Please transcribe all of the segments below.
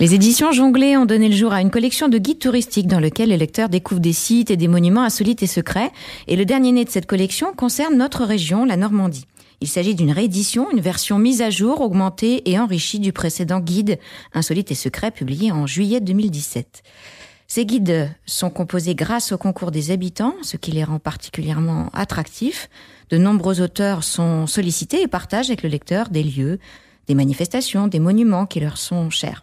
Les éditions Jonglé ont donné le jour à une collection de guides touristiques dans lequel les lecteurs découvrent des sites et des monuments insolites et secrets. Et le dernier né de cette collection concerne notre région, la Normandie. Il s'agit d'une réédition, une version mise à jour, augmentée et enrichie du précédent guide Insolites et secrets publié en juillet 2017. Ces guides sont composés grâce au concours des habitants, ce qui les rend particulièrement attractifs. De nombreux auteurs sont sollicités et partagent avec le lecteur des lieux, des manifestations, des monuments qui leur sont chers.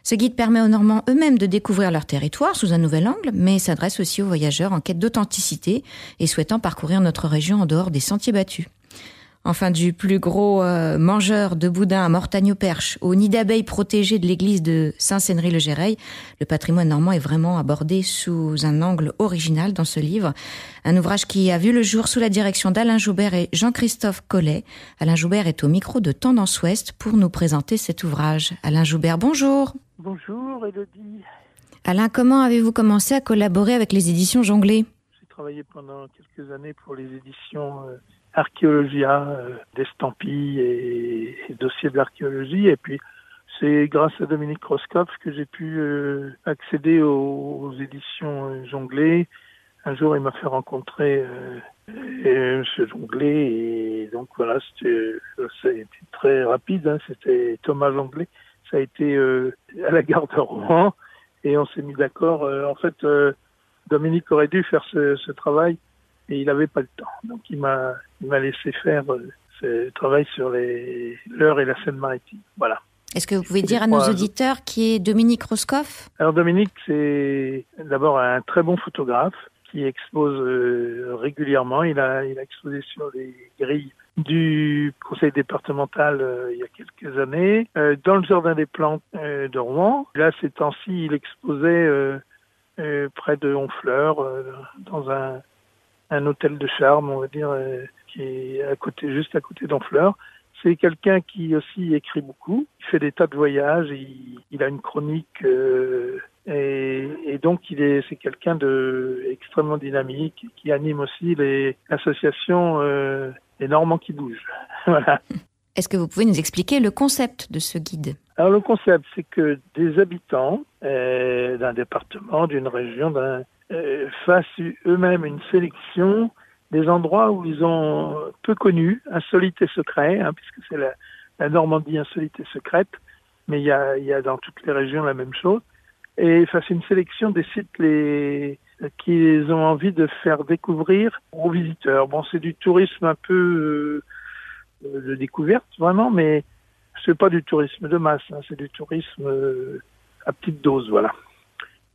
Ce guide permet aux Normands eux-mêmes de découvrir leur territoire sous un nouvel angle, mais s'adresse aussi aux voyageurs en quête d'authenticité et souhaitant parcourir notre région en dehors des sentiers battus. Enfin, du plus gros mangeur de boudin à Mortagne-au-Perche au nid d'abeilles protégé de l'église de Saint-Sénéry-le-Géreil, le patrimoine normand est vraiment abordé sous un angle original dans ce livre. Un ouvrage qui a vu le jour sous la direction d'Alain Joubert et Jean-Christophe Collet. Alain Joubert est au micro de Tendance Ouest pour nous présenter cet ouvrage. Alain Joubert, bonjour. Bonjour Élodie. Alain, comment avez-vous commencé à collaborer avec les éditions Jonglé ? J'ai travaillé pendant quelques années pour les éditions Archéologia, d'Estampilles et dossiers de l'archéologie. Et puis, c'est grâce à Dominique Roscoff que j'ai pu accéder aux éditions Jonglé. Un jour, il m'a fait rencontrer M. Jonglé. Et donc, voilà, ça a été très rapide. Hein, c'était Thomas Jonglé. Ça a été à la gare de Rouen. Et on s'est mis d'accord. En fait, Dominique aurait dû faire ce travail. Et il n'avait pas le temps. Donc il m'a laissé faire ce travail sur l'Eure et la Seine-Maritime. Voilà. Est-ce que vous pouvez dire à nos auditeurs qui est Dominique Roscoff ? Alors Dominique, c'est d'abord un très bon photographe qui expose régulièrement. Il a exposé sur les grilles du conseil départemental il y a quelques années, dans le jardin des plantes de Rouen. Là, ces temps-ci, il exposait près de Honfleur, dans un hôtel de charme, on va dire, qui est juste à côté d'Honfleur. C'est quelqu'un qui aussi écrit beaucoup. Il fait des tas de voyages. Il a une chronique et donc c'est quelqu'un de extrêmement dynamique qui anime aussi l'association Les Normands qui bougent. Voilà. Est-ce que vous pouvez nous expliquer le concept de ce guide ? Alors le concept, c'est que des habitants d'un département, d'une région, fassent eux-mêmes une sélection des endroits où ils ont peu connus, insolites et secrets, puisque c'est la Normandie insolite et secrète, mais il y a dans toutes les régions la même chose, et fassent une sélection des sites qu'ils ont envie de faire découvrir aux visiteurs. Bon, c'est du tourisme un peu de découverte, vraiment, mais c'est pas du tourisme de masse, c'est du tourisme à petite dose, voilà.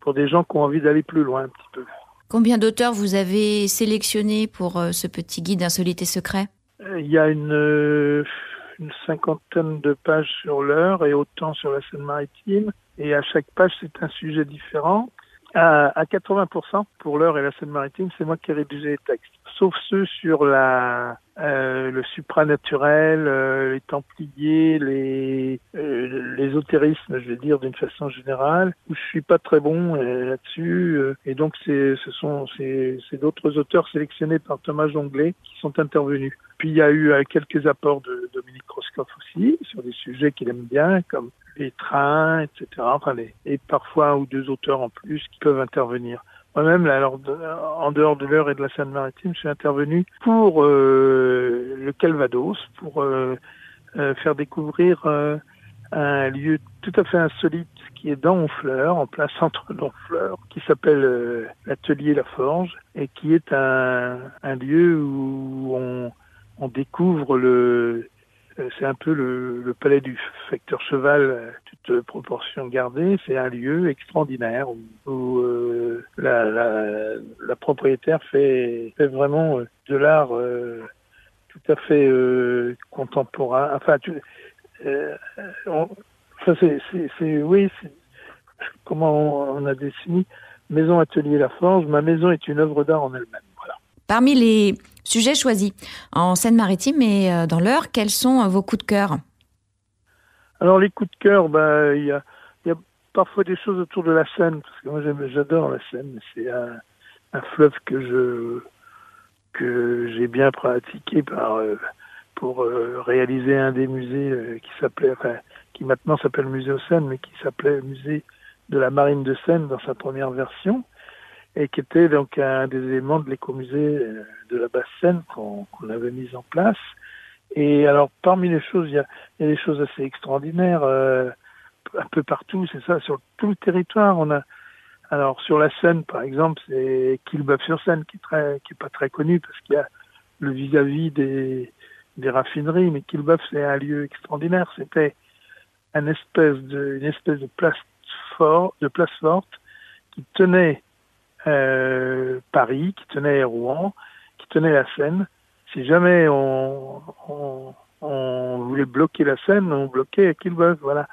Pour des gens qui ont envie d'aller plus loin un petit peu. Combien d'auteurs vous avez sélectionnés pour ce petit guide insolite et secret ? Il y a une cinquantaine de pages sur l'Eure et autant sur la Seine-Maritime. Et à chaque page, c'est un sujet différent. À 80% pour l'Eure et la Seine-Maritime, c'est moi qui ai rédigé les textes. Sauf ceux sur le supranaturel, les Templiers, l'ésotérisme, je vais dire d'une façon générale, où je suis pas très bon là-dessus. Et donc c'est d'autres auteurs sélectionnés par Thomas Jonglé qui sont intervenus. Puis il y a eu quelques apports de Dominique Roscoff aussi sur des sujets qu'il aime bien, comme les trains, etc. Et parfois un ou deux auteurs en plus qui peuvent intervenir. Moi-même, là, alors, en dehors de l'Eure et de la Seine-Maritime, je suis intervenu pour le Calvados, pour faire découvrir un lieu tout à fait insolite qui est dans Honfleur, en plein centre d'Honfleur, qui s'appelle l'Atelier La Forge, et qui est un lieu où on découvre c'est un peu le palais du facteur Cheval, toute proportion gardée. C'est un lieu extraordinaire où la propriétaire fait vraiment de l'art tout à fait contemporain. Enfin, comment on a défini Maison Atelier La Forge. Ma maison est une œuvre d'art en elle-même. Voilà. Parmi les sujets choisis en Seine-Maritime et dans l'Eure, quels sont vos coups de cœur ? Alors les coups de cœur, il y a parfois des choses autour de la Seine, parce que moi j'adore la Seine. C'est un fleuve que j'ai bien pratiqué pour réaliser un des musées qui maintenant s'appelle Musée aux Seines, mais qui s'appelait Musée de la Marine de Seine dans sa première version, et qui était donc un des éléments de l'écomusée de la Basse-Seine qu'on avait mis en place. Et alors, parmi les choses, il y a des choses assez extraordinaires, un peu partout, c'est ça, sur tout le territoire. Alors, sur la Seine, par exemple, c'est Quillebeuf-sur-Seine qui est pas très connu parce qu'il y a le vis-à-vis des raffineries, mais Quillebeuf, c'est un lieu extraordinaire. C'était une espèce de place forte qui tenait Paris, qui tenait Rouen, qui tenait la Seine. Si jamais on voulait bloquer la Seine, on bloquait à Quillebeuf, voilà.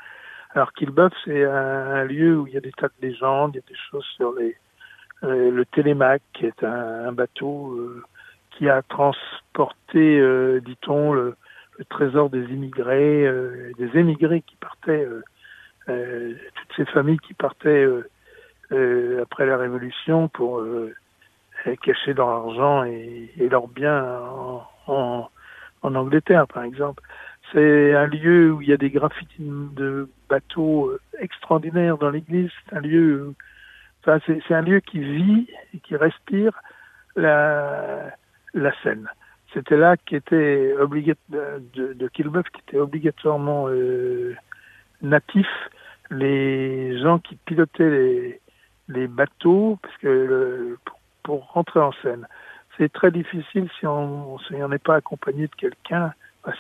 Alors Quillebeuf, c'est un lieu où il y a des tas de légendes, il y a des choses sur le Télémaque, qui est un bateau qui a transporté, dit-on, le trésor des immigrés, des émigrés qui partaient, toutes ces familles qui partaient après la Révolution pour cacher leur argent et leurs biens en Angleterre, par exemple. C'est un lieu où il y a des graffitis de bateaux extraordinaires dans l'église. C'est un lieu, c'est un lieu qui vit et qui respire la Seine. C'était là qui était de Quillebeuf, qui était obligatoirement natif. Les gens qui pilotaient les bateaux, parce que pour rentrer en Seine, c'est très difficile si on n'est pas accompagné de quelqu'un.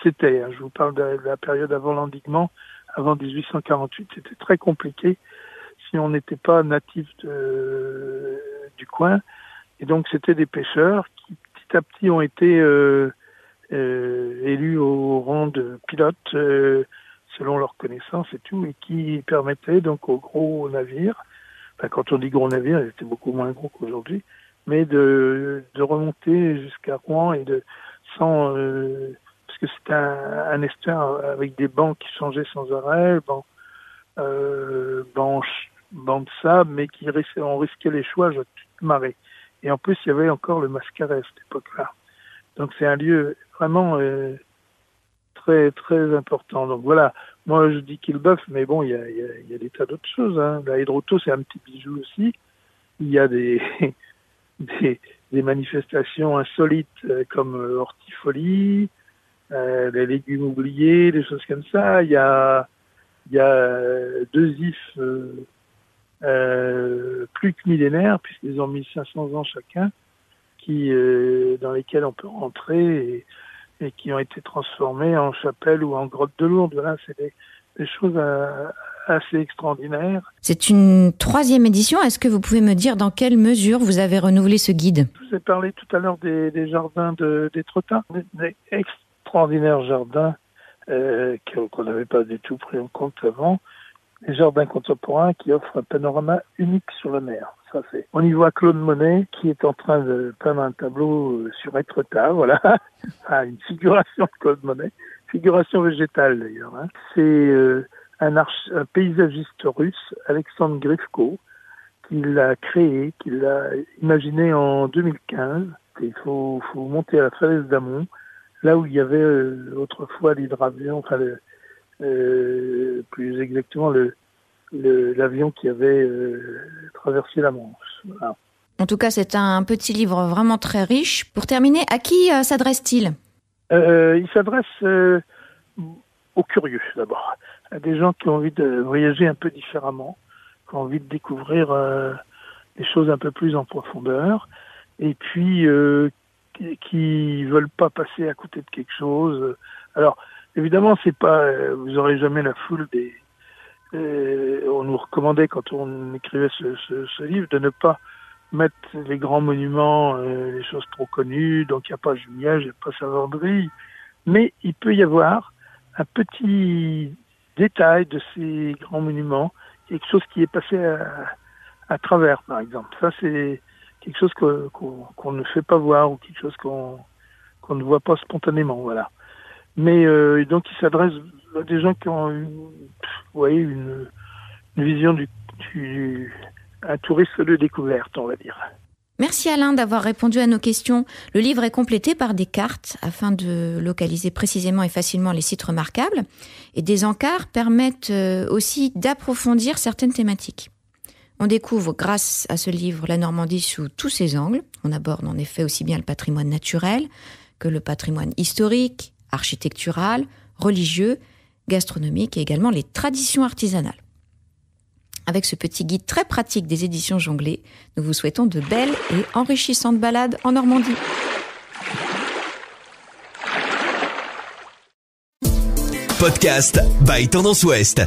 C'était, je vous parle de la période avant l'endiguement, avant 1848, c'était très compliqué si on n'était pas natif du coin. Et donc c'était des pêcheurs qui petit à petit ont été élus au rang de pilotes selon leurs connaissances et tout, et qui permettaient donc aux gros navires, quand on dit gros navires, ils étaient beaucoup moins gros qu'aujourd'hui, mais de remonter jusqu'à Rouen et parce que c'était un estuaire avec des bancs qui changeaient sans arrêt, bancs de sable, mais on risquait l'échouage à toute marée. Et en plus, il y avait encore le Mascaret à cette époque-là. Donc c'est un lieu vraiment très très important. Donc voilà, moi je dis Quillebeuf, mais bon, il y a des tas d'autres choses. Hein. La Hydroto, c'est un petit bijou aussi. Il y a des manifestations insolites comme Hortifolie, les légumes oubliés, des choses comme ça. Il y a deux ifs plus que millénaires, puisqu'ils ont 1500 ans chacun, dans lesquels on peut rentrer et qui ont été transformés en chapelle ou en grotte de Lourdes. Voilà, c'est des choses assez extraordinaires. C'est une 3e édition. Est-ce que vous pouvez me dire dans quelle mesure vous avez renouvelé ce guide ? Je vous ai parlé tout à l'heure des jardins d'Étretat, des extraordinaires jardins qu'on n'avait pas du tout pris en compte avant. Les jardins contemporains qui offrent un panorama unique sur la mer. Ça, c'est. On y voit Claude Monet qui est en train de peindre un tableau sur Étretat, voilà. Une figuration de Claude Monet, figuration végétale d'ailleurs. Hein. C'est un paysagiste russe, Alexandre Grifko, qui l'a créé, qui l'a imaginé en 2015. Il faut monter à la falaise d'Amont, là où il y avait autrefois l'hydravion, plus exactement l'avion qui avait traversé la Manche. Voilà. En tout cas, c'est un petit livre vraiment très riche. Pour terminer, à qui s'adresse-t-il ? Il s'adresse aux curieux d'abord, à des gens qui ont envie de voyager un peu différemment, qui ont envie de découvrir des choses un peu plus en profondeur, et puis qui veulent pas passer à côté de quelque chose. Alors, évidemment, c'est pas, vous aurez jamais la foule on nous recommandait quand on écrivait ce livre de ne pas mettre les grands monuments, les choses trop connues, donc il n'y a pas Jumièges, il n'y a pas Savandry, mais il peut y avoir un petit détail de ces grands monuments, quelque chose qui est passé à travers, par exemple. Ça, c'est quelque chose qu'on ne fait pas voir ou quelque chose qu'on ne voit pas spontanément, voilà. Mais donc il s'adresse à des gens qui ont une vision un tourisme de découverte, on va dire. Merci Alain d'avoir répondu à nos questions. Le livre est complété par des cartes afin de localiser précisément et facilement les sites remarquables. Et des encarts permettent aussi d'approfondir certaines thématiques. On découvre grâce à ce livre la Normandie sous tous ses angles. On aborde en effet aussi bien le patrimoine naturel que le patrimoine historique, architectural, religieux, gastronomique et également les traditions artisanales. Avec ce petit guide très pratique des éditions Jonglé, nous vous souhaitons de belles et enrichissantes balades en Normandie. Podcast by Tendance Ouest.